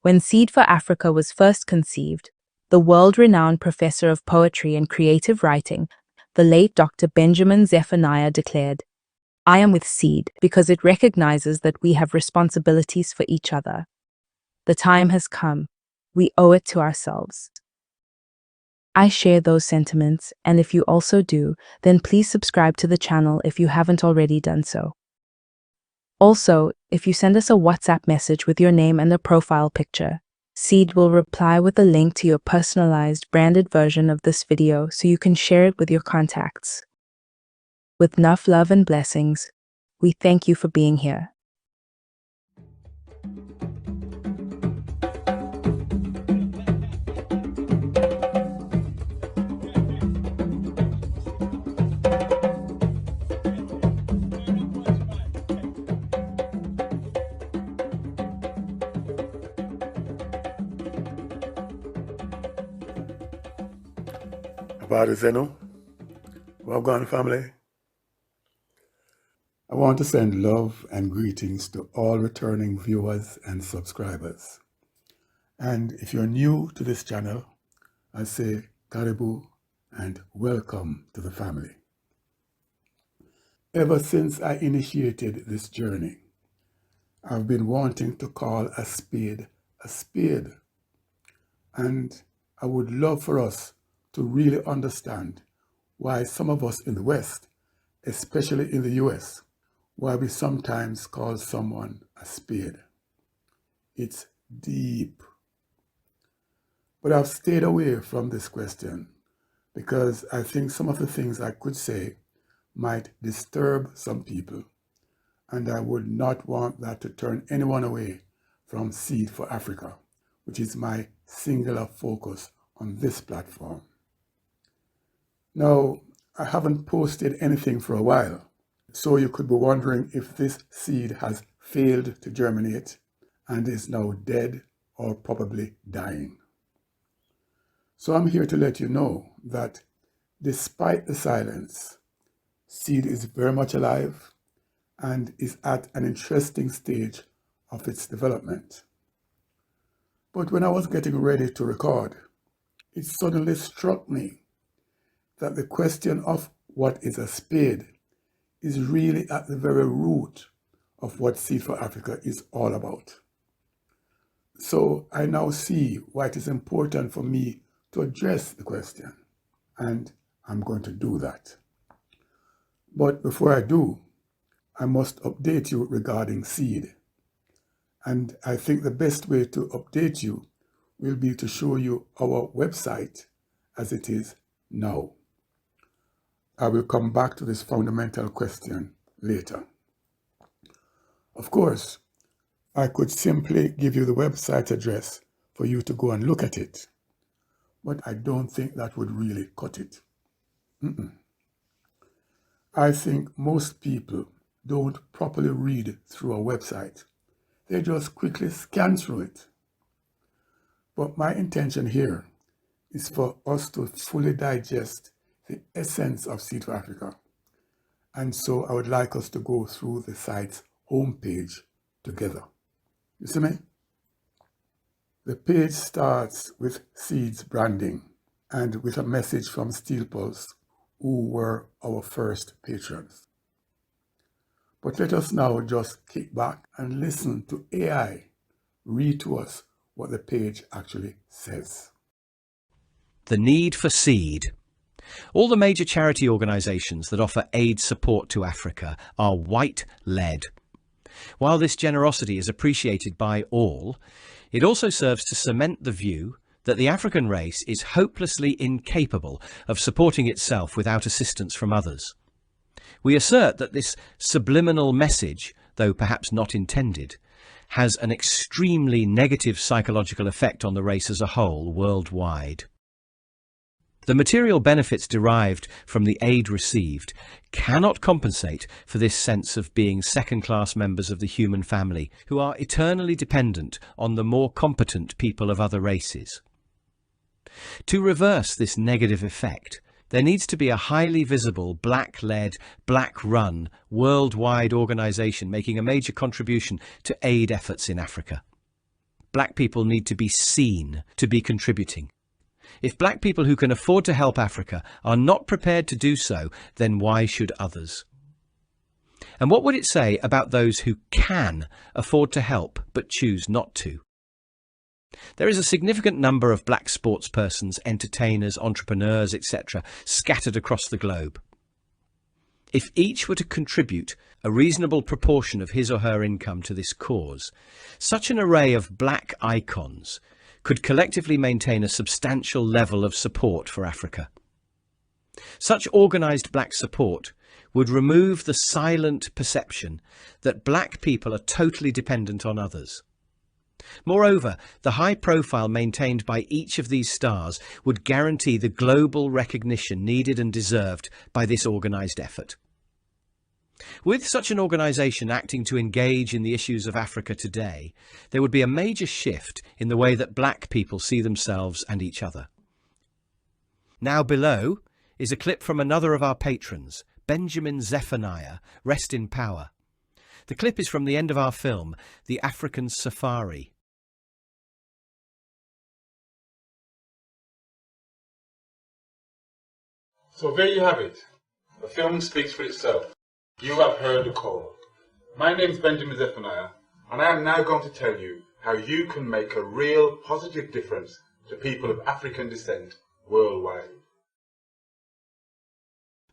When Seed for Africa was first conceived, the world-renowned professor of poetry and creative writing, the late Dr. Benjamin Zephaniah, declared, "I am with Seed because it recognizes that we have responsibilities for each other. The time has come. We owe it to ourselves." I share those sentiments, and if you also do, then please subscribe to the channel if you haven't already done so. Also, if you send us a WhatsApp message with your name and a profile picture, Seed will reply with a link to your personalized, branded version of this video so you can share it with your contacts. With enough love and blessings, we thank you for being here. Zeno. Well gone, family. I want to send love and greetings to all returning viewers and subscribers. And if you're new to this channel, I say karibu and welcome to the family. Ever since I initiated this journey, I've been wanting to call a spade a spade. And I would love for us to really understand why some of us in the West, especially in the US, why we sometimes call someone a spade. It's deep. But I've stayed away from this question because I think some of the things I could say might disturb some people, and I would not want that to turn anyone away from Seed for Africa, which is my singular focus on this platform. Now, I haven't posted anything for a while, so you could be wondering if this seed has failed to germinate and is now dead or probably dying. So I'm here to let you know that despite the silence, Seed is very much alive and is at an interesting stage of its development. But when I was getting ready to record, it suddenly struck me that the question of what is a spade is really at the very root of what Seed for Africa is all about. So I now see why it is important for me to address the question, and I'm going to do that. But before I do, I must update you regarding Seed. And I think the best way to update you will be to show you our website as it is now. I will come back to this fundamental question later. Of course, I could simply give you the website address for you to go and look at it, but I don't think that would really cut it. I think most people don't properly read through a website. They just quickly scan through it. But my intention here is for us to fully digest the essence of Seed for Africa. And so I would like us to go through the site's homepage together. You see me? The page starts with Seed's branding and with a message from Steel Pulse, who were our first patrons. But let us now just kick back and listen to AI read to us what the page actually says. The need for Seed. All the major charity organisations that offer aid support to Africa are white-led. While this generosity is appreciated by all, it also serves to cement the view that the African race is hopelessly incapable of supporting itself without assistance from others. We assert that this subliminal message, though perhaps not intended, has an extremely negative psychological effect on the race as a whole worldwide. The material benefits derived from the aid received cannot compensate for this sense of being second-class members of the human family who are eternally dependent on the more competent people of other races. To reverse this negative effect, there needs to be a highly visible, black-led, black-run, worldwide organisation making a major contribution to aid efforts in Africa. black people need to be seen to be contributing. If black people who can afford to help Africa are not prepared to do so, then why should others? And what would it say about those who can afford to help but choose not to? There is a significant number of black sportspersons, entertainers, entrepreneurs, etc., scattered across the globe. If each were to contribute a reasonable proportion of his or her income to this cause, such an array of black icons could collectively maintain a substantial level of support for Africa. Such organised black support would remove the silent perception that black people are totally dependent on others. Moreover, the high profile maintained by each of these stars would guarantee the global recognition needed and deserved by this organised effort. With such an organisation acting to engage in the issues of Africa today, there would be a major shift in the way that black people see themselves and each other. Now below is a clip from another of our patrons, Benjamin Zephaniah, rest in power. The clip is from the end of our film, The African Safari. So there you have it. The film speaks for itself. You have heard the call. My name is Benjamin Zephaniah, and I am now going to tell you how you can make a real positive difference to people of African descent worldwide.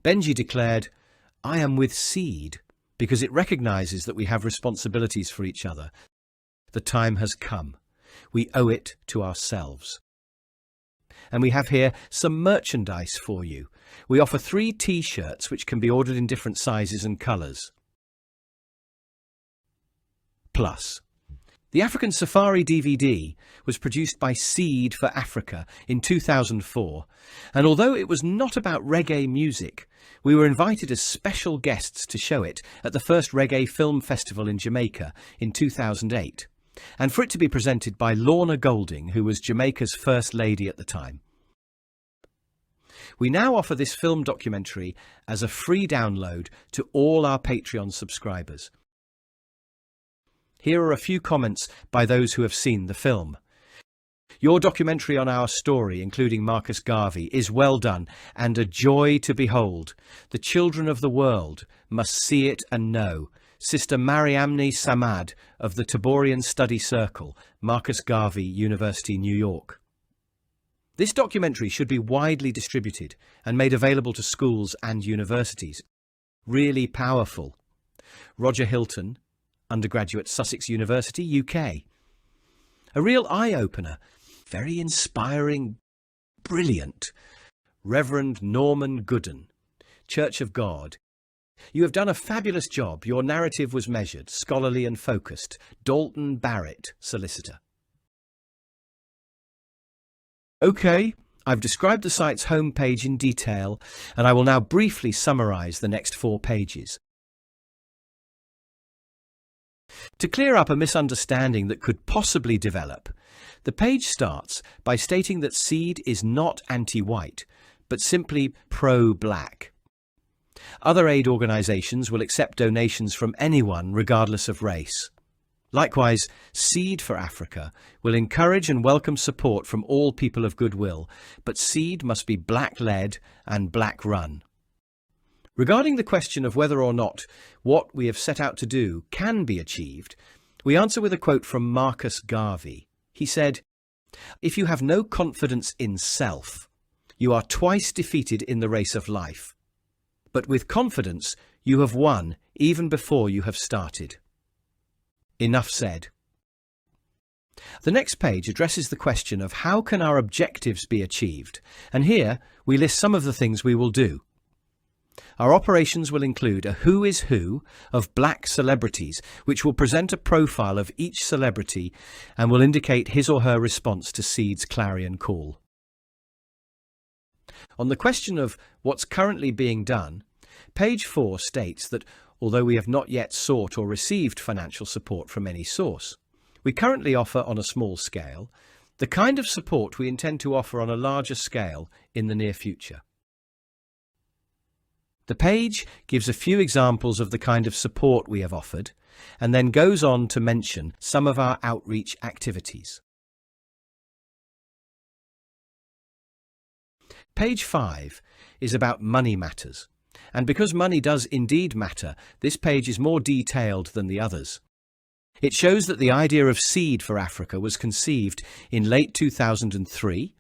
Benji declared, "I am with SEED because it recognises that we have responsibilities for each other. The time has come. We owe it to ourselves." And we have here some merchandise for you. We offer 3 t-shirts which can be ordered in different sizes and colours. Plus, the African Safari DVD was produced by SEED for Africa in 2004, and although it was not about reggae music, we were invited as special guests to show it at the first Reggae Film Festival in Jamaica in 2008. And for it to be presented by Lorna Golding, who was Jamaica's First Lady at the time. We now offer this film documentary as a free download to all our Patreon subscribers. Here are a few comments by those who have seen the film. "Your documentary on our story, including Marcus Garvey, is well done and a joy to behold. The children of the world must see it and know. Sister Mariamne Samad of the Taborian Study Circle, Marcus Garvey, University, New York." This documentary should be widely distributed and made available to schools and universities. Really powerful. Roger Hilton, undergraduate, Sussex University, UK. A real eye-opener. Very inspiring, brilliant. Reverend Norman Gooden, Church of God. "You have done a fabulous job. Your narrative was measured, scholarly and focused." Dalton Barrett, solicitor. Okay, I've described the site's homepage in detail, and I will now briefly summarise the next 4 pages. To clear up a misunderstanding that could possibly develop, the page starts by stating that SEED is not anti-white, but simply pro-black. Other aid organisations will accept donations from anyone regardless of race. Likewise, SEED for Africa will encourage and welcome support from all people of goodwill, but SEED must be black-led and black-run. Regarding the question of whether or not what we have set out to do can be achieved, we answer with a quote from Marcus Garvey. He said, "If you have no confidence in self, you are twice defeated in the race of life. But with confidence, you have won even before you have started." Enough said. The next page addresses the question of how can our objectives be achieved, and here we list some of the things we will do. Our operations will include a who is who of black celebrities, which will present a profile of each celebrity and will indicate his or her response to SEED's clarion call. On the question of what's currently being done, page 4 states that although we have not yet sought or received financial support from any source, we currently offer on a small scale the kind of support we intend to offer on a larger scale in the near future. The page gives a few examples of the kind of support we have offered, and then goes on to mention some of our outreach activities. Page 5 is about money matters, and because money does indeed matter, this page is more detailed than the others. It shows that the idea of SEED for Africa was conceived in late 2003,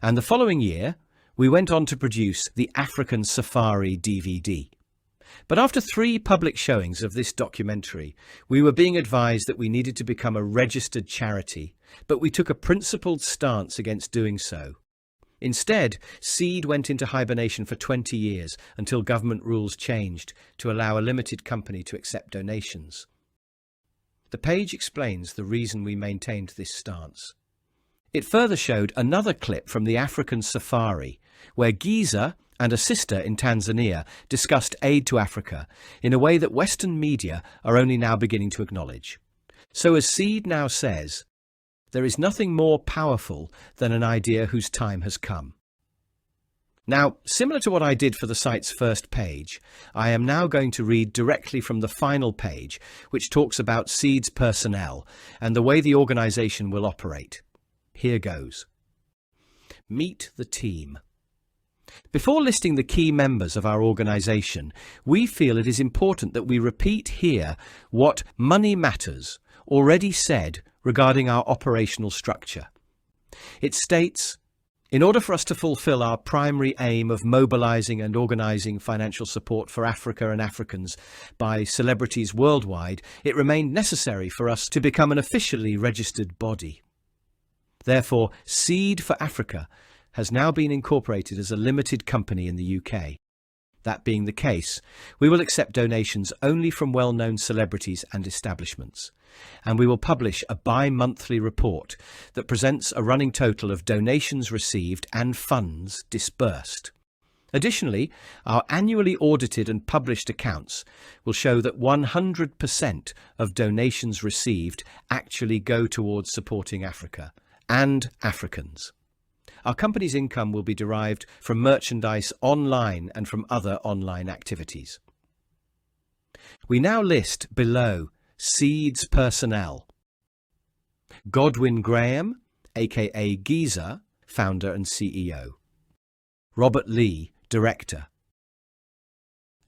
and the following year we went on to produce the African Safari DVD. But after 3 public showings of this documentary, we were being advised that we needed to become a registered charity, but we took a principled stance against doing so. Instead, SEED went into hibernation for 20 years until government rules changed to allow a limited company to accept donations. The page explains the reason we maintained this stance. It further showed another clip from the African Safari, where Giza and a sister in Tanzania discussed aid to Africa in a way that Western media are only now beginning to acknowledge. So as SEED now says, there is nothing more powerful than an idea whose time has come. Now, similar to what I did for the site's first page, I am now going to read directly from the final page, which talks about SEED's personnel and the way the organisation will operate. Here goes. Meet the team. Before listing the key members of our organisation, we feel it is important that we repeat here what Money Matters already said regarding our operational structure. It states, in order for us to fulfill our primary aim of mobilizing and organizing financial support for Africa and Africans by celebrities worldwide, it remained necessary for us to become an officially registered body. Therefore, SEED for Africa has now been incorporated as a limited company in the UK. That being the case, we will accept donations only from well-known celebrities and establishments, and we will publish a bi-monthly report that presents a running total of donations received and funds disbursed. Additionally, our annually audited and published accounts will show that 100% of donations received actually go towards supporting Africa and Africans. Our company's income will be derived from merchandise online and from other online activities. We now list below SEED's personnel. Godwin Graham, aka Giza, founder and CEO. Robert Lee, director.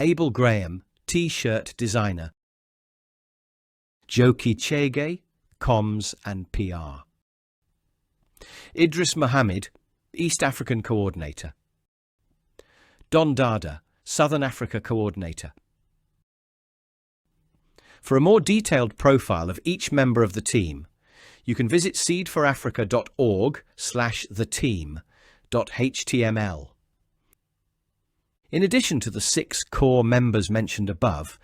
Abel Graham, T-shirt designer. Njoki Chege, comms and PR. Idris Mohammed, East African Coordinator. Don Dada, Southern Africa Coordinator. For a more detailed profile of each member of the team, you can visit seedforafrica.org/theteam.html. In addition to the 6 core members mentioned above,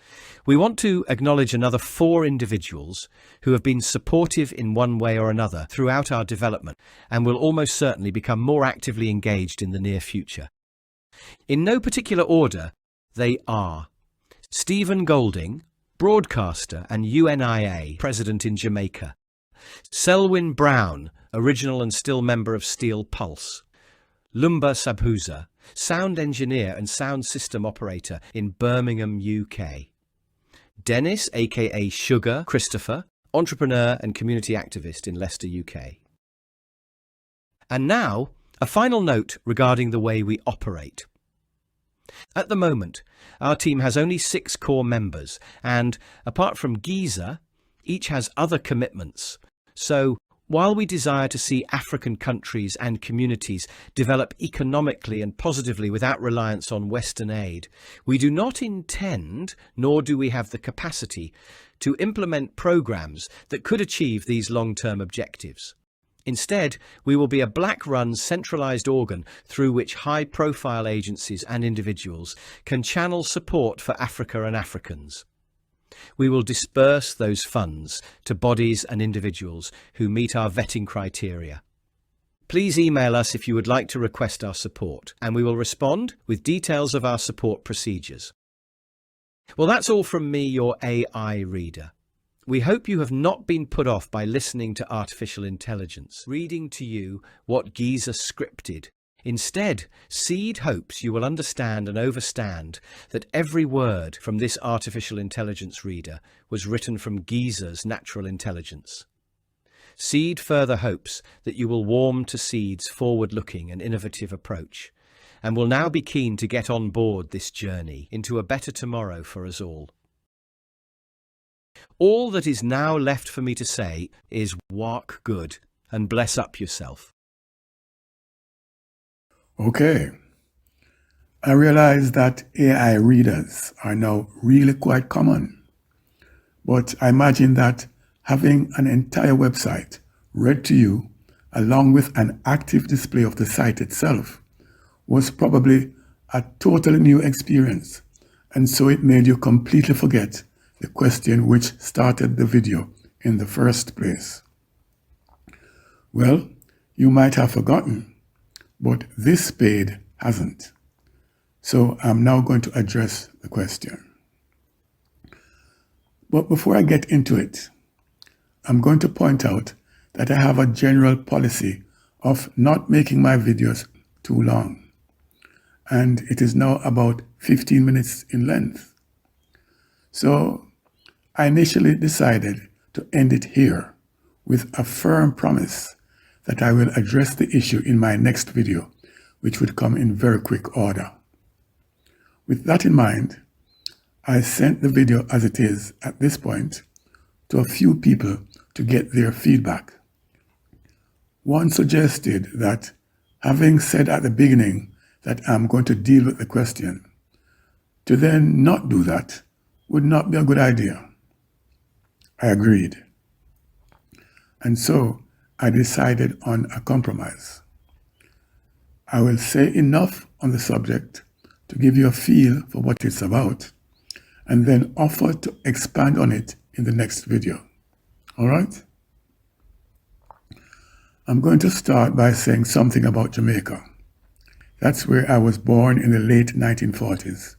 we want to acknowledge another 4 individuals who have been supportive in one way or another throughout our development and will almost certainly become more actively engaged in the near future. In no particular order, they are Stephen Golding, broadcaster and UNIA president in Jamaica. Selwyn Brown, original and still member of Steel Pulse. Lumba Sabhuza, sound engineer and sound system operator in Birmingham, UK. Dennis, aka Sugar Christopher, entrepreneur and community activist in Leicester, UK. And now, a final note regarding the way we operate. At the moment, our team has only 6 core members, and apart from Giza, each has other commitments. So, while we desire to see African countries and communities develop economically and positively without reliance on Western aid, we do not intend, nor do we have the capacity, to implement programs that could achieve these long-term objectives. Instead, we will be a black-run centralized organ through which high-profile agencies and individuals can channel support for Africa and Africans. We will disperse those funds to bodies and individuals who meet our vetting criteria. Please email us if you would like to request our support, and we will respond with details of our support procedures. Well, that's all from me, your AI reader. We hope you have not been put off by listening to artificial intelligence, reading to you what Giza scripted Instead, SEED hopes you will understand and overstand that every word from this artificial intelligence reader was written from Giza's natural intelligence. SEED further hopes that you will warm to SEED's forward-looking and innovative approach, and will now be keen to get on board this journey into a better tomorrow for us all. All that is now left for me to say is walk good and bless up yourself. Okay. I realize that AI readers are now really quite common, but I imagine that having an entire website read to you along with an active display of the site itself was probably a totally new experience, and so it made you completely forget the question which started the video in the first place. Well, you might have forgotten, but this spade hasn't. So I'm now going to address the question. But before I get into it, I'm going to point out that I have a general policy of not making my videos too long. And it is now about 15 minutes in length. So I initially decided to end it here with a firm promise that I will address the issue in my next video, which would come in very quick order. With that in mind, I sent the video as it is at this point to a few people to get their feedback. One suggested that, having said at the beginning that I'm going to deal with the question, to then not do that would not be a good idea. I agreed. And so I decided on a compromise. I will say enough on the subject to give you a feel for what it's about, and then offer to expand on it in the next video. All right? I'm going to start by saying something about Jamaica. That's where I was born in the late 1940s,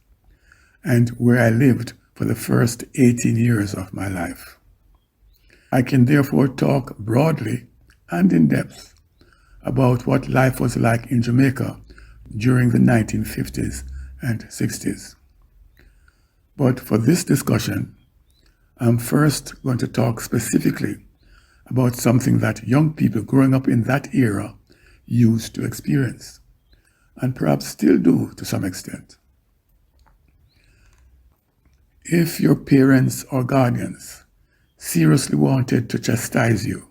and where I lived for the first 18 years of my life. I can therefore talk broadly and in depth about what life was like in Jamaica during the 1950s and 60s. But for this discussion, I'm first going to talk specifically about something that young people growing up in that era used to experience, and perhaps still do to some extent. If your parents or guardians seriously wanted to chastise you,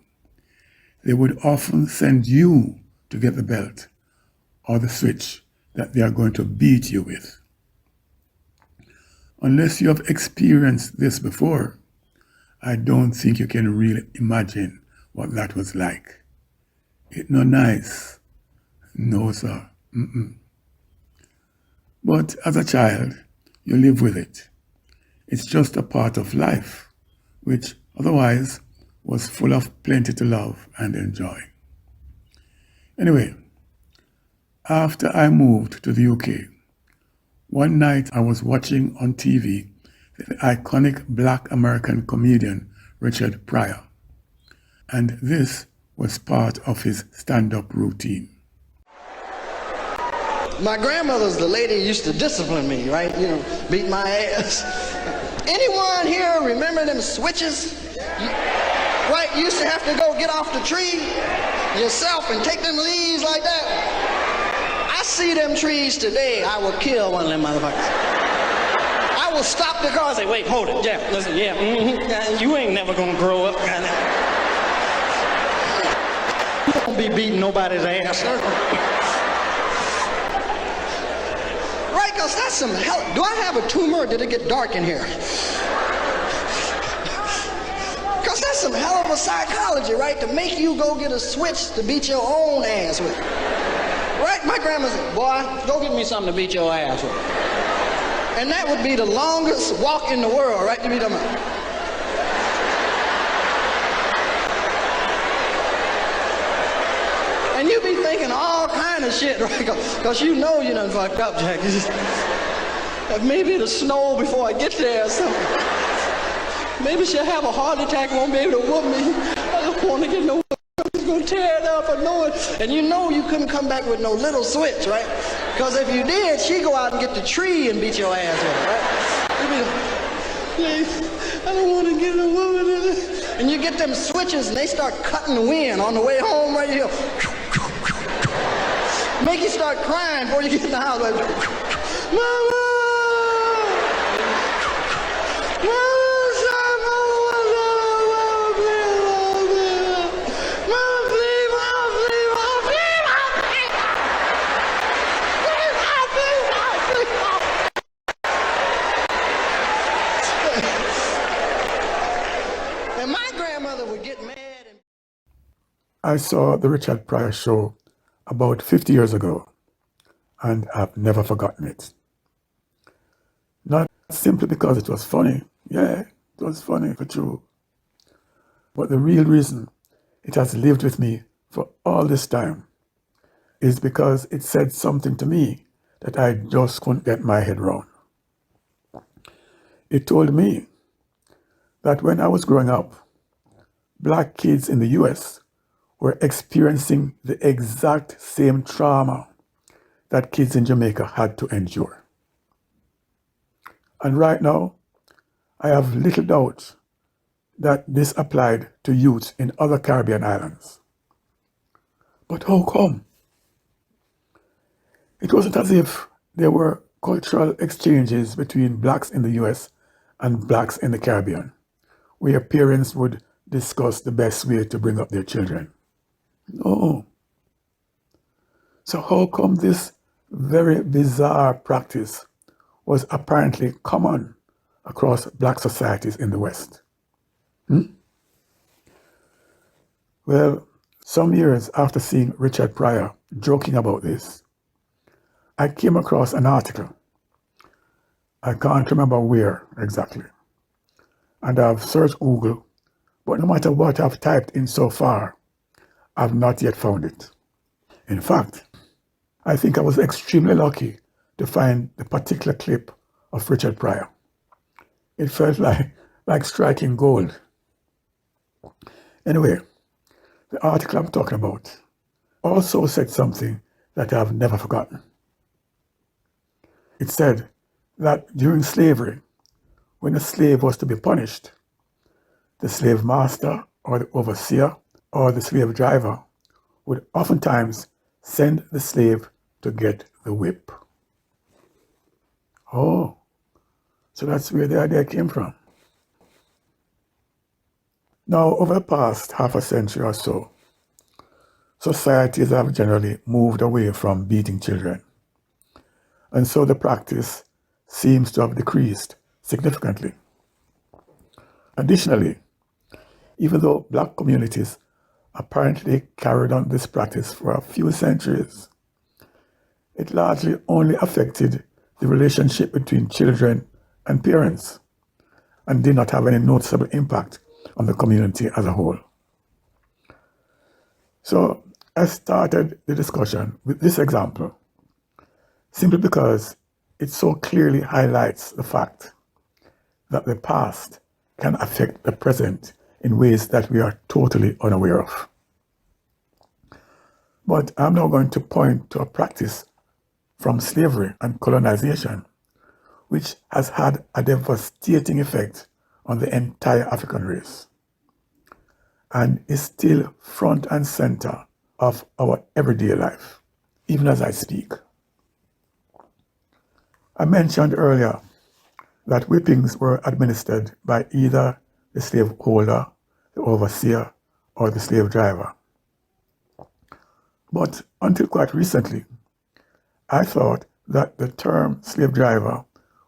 they would often send you to get the belt or the switch that they are going to beat you with. Unless you have experienced this before, I don't think you can really imagine what that was like. It's not nice. No, sir. But as a child, you live with it. It's just a part of life, which otherwise was full of plenty to love and enjoy. Anyway, after I moved to the UK, one night I was watching on TV the iconic Black American comedian Richard Pryor, and this was part of his stand-up routine. My grandmother's the lady who used to discipline me, right? You know, beat my ass. Anyone here remember them switches? Right, you used to have to go get off the tree yourself and take them leaves like that. I see them trees today, I will kill one of them motherfuckers. I will stop the car and say, wait, hold it, Jeff, listen, you ain't never gonna grow up. You won't be beating nobody's ass. Right, because that's some hell. Do I have a tumor or did it get dark in here? Because that's some hell of a psychology, right? To make you go get a switch to beat your own ass with. Right? My grandma said, boy, go get me something to beat your ass with. And that would be the longest walk in the world, right? To be done. And you be thinking all kind of shit, right? Because you know you done fucked up, Jack. Maybe it'll snow before I get there or something. Maybe she'll have a heart attack and won't be able to whoop me. I don't want to get no gonna tear it up, I know it. And you know you couldn't come back with no little switch, right? Because if you did, she'd go out and get the tree and beat your ass with it, right? You'd be like, please, I don't want to get a woman in it. And you get them switches and they start cutting the wind on the way home right here. Make you start crying before you get in the house. Like, Mama! And my grandmother would get mad. I saw the Richard Pryor show about 50 years ago, and I've never forgotten it. Not simply because it was funny. Yeah, it was funny for true. But the real reason it has lived with me for all this time is because it said something to me that I just couldn't get my head around. It told me that when I was growing up, black kids in the US were experiencing the exact same trauma that kids in Jamaica had to endure. And right now, I have little doubt that this applied to youth in other Caribbean islands. But how come? It wasn't as if there were cultural exchanges between blacks in the US and blacks in the Caribbean, where parents would discuss the best way to bring up their children. No. So how come this very bizarre practice was apparently common across black societies in the West? Well, some years after seeing Richard Pryor joking about this, I came across an article. I can't remember where exactly. And I've searched Google, but no matter what I've typed in so far, I've not yet found it. In fact, I think I was extremely lucky to find the particular clip of Richard Pryor. It felt like striking gold. Anyway, the article I'm talking about also said something that I've never forgotten. It said that during slavery, when a slave was to be punished, the slave master or the overseer or the slave driver would oftentimes send the slave to get the whip. Oh, so that's where the idea came from. Now, over the past half a century or so, societies have generally moved away from beating children. And so the practice seems to have decreased significantly. Additionally, even though black communities apparently carried on this practice for a few centuries, it largely only affected the relationship between children and parents and did not have any noticeable impact on the community as a whole. So I started the discussion with this example simply because it so clearly highlights the fact that the past can affect the present in ways that we are totally unaware of. But I'm now going to point to a practice from slavery and colonization, which has had a devastating effect on the entire African race and is still front and center of our everyday life, even as I speak. I mentioned earlier that whippings were administered by either the slaveholder, the overseer, or the slave driver. But until quite recently, I thought that the term slave driver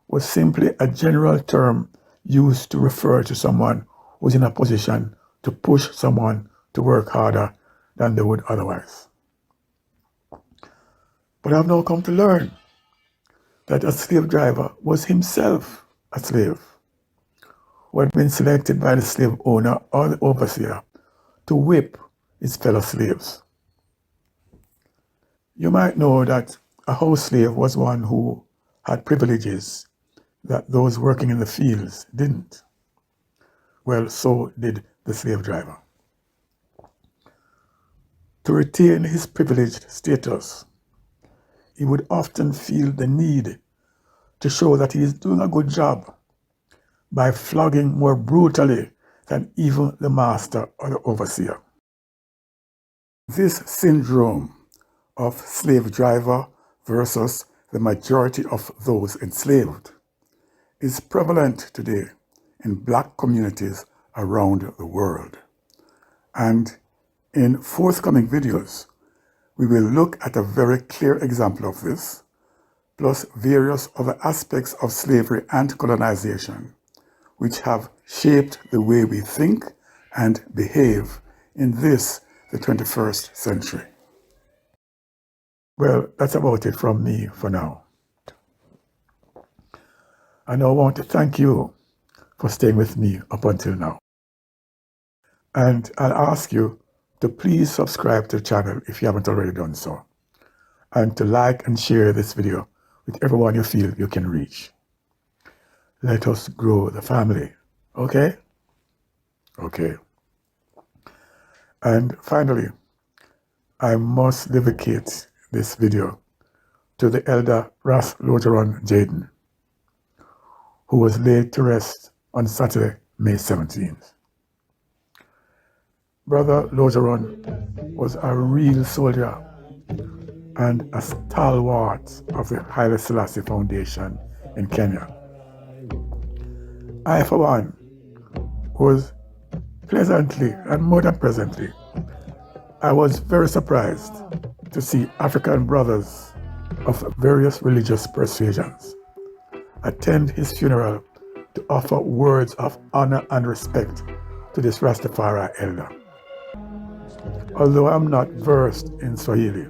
was simply a general term used to refer to someone who's in a position to push someone to work harder than they would otherwise. But I've now come to learn that a slave driver was himself a slave who had been selected by the slave owner or the overseer to whip his fellow slaves. You might know that a house slave was one who had privileges that those working in the fields didn't. Well, so did the slave driver. To retain his privileged status, he would often feel the need to show that he is doing a good job by flogging more brutally than even the master or the overseer. This syndrome of slave driver versus the majority of those enslaved is prevalent today in black communities around the world. And in forthcoming videos, we will look at a very clear example of this, plus various other aspects of slavery and colonization, which have shaped the way we think and behave in this, the 21st century. Well, that's about it from me for now. And I want to thank you for staying with me up until now. And I'll ask you to please subscribe to the channel if you haven't already done so, and to like and share this video with everyone you feel you can reach. Let us grow the family, okay? Okay. And finally, I must dedicate this video to the elder Ras Lojaron Jaden, who was laid to rest on Saturday, May 17th. Brother Lojaron was a real soldier and a stalwart of the Haile Selassie Foundation in Kenya. I, for one, was pleasantly and more than pleasantly, I was very surprised to see African brothers of various religious persuasions attend his funeral to offer words of honor and respect to this Rastafari elder. Although I'm not versed in Swahili,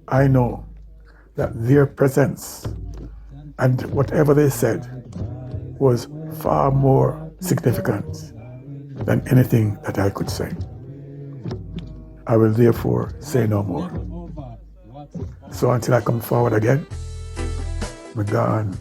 I know that their presence and whatever they said was far more significant than anything that I could say. I will therefore say no more. So until I come forward again, I'm gone.